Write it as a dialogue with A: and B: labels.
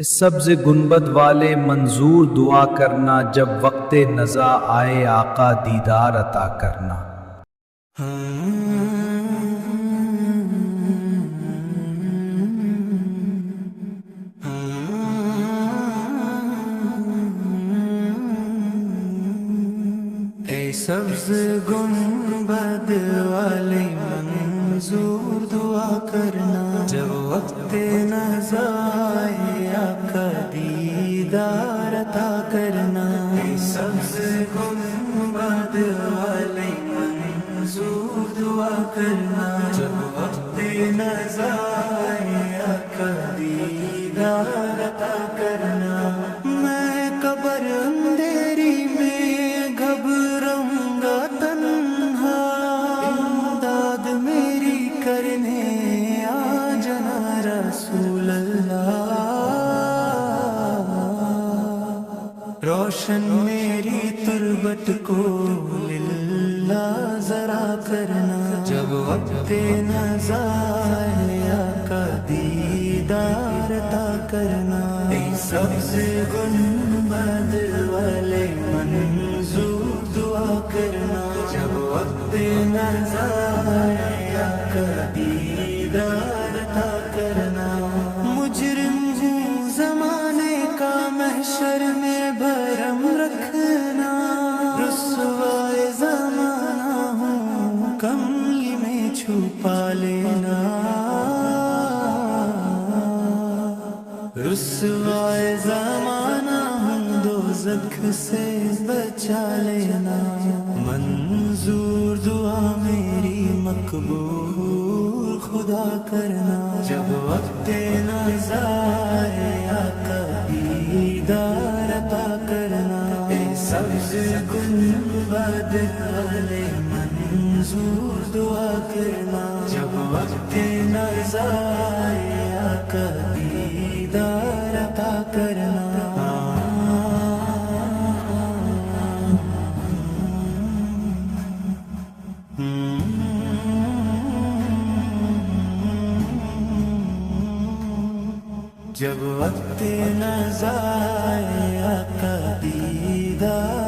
A: سبز گنبد والے منظور دعا کرنا، جب وقت نزا آئے آقا دیدار عطا کرنا۔
B: اے سبز گنبد والے منظور دعا کرنا، جب وقت نزا آئے آقا دیدار عطا کرنا۔ اے سبز گنبد والے منظور دعا کرنا، جب وقت نزا آئے آقا دیدار عطا کرنا۔ میں قبر اندھیری میں گھبراؤں گا تنہا، امداد میری کرنے آ جانا رسول اللہ۔ روشن میری تربت کو للہ ذرا کرنا، جب وقت نزا آئے آقا دیدار عطا کرنا۔ اے سبز گنبد والے منظور دعا کرنا، جب وقت نزا آئے آقا دیدار عطا کرنا۔ مجرم ہوں زمانے کا محشر میں بھرم رکھنا، رسوائے زمانہ ہوں کملی میں چھپا لینا، رسوائے زمانہ ہوں دوزخ سے بچا لینا۔ منظور دعا میری مقبول خدا کرنا، جب وقت نزا آئے آقا دیدار عطا کرنا۔ اے سبز گنبد والے منظور دعا کرنا، جب وقت نزا آئے آقا دیدار عطا کرنا۔ جب وقت نزا آئے آقا دیدار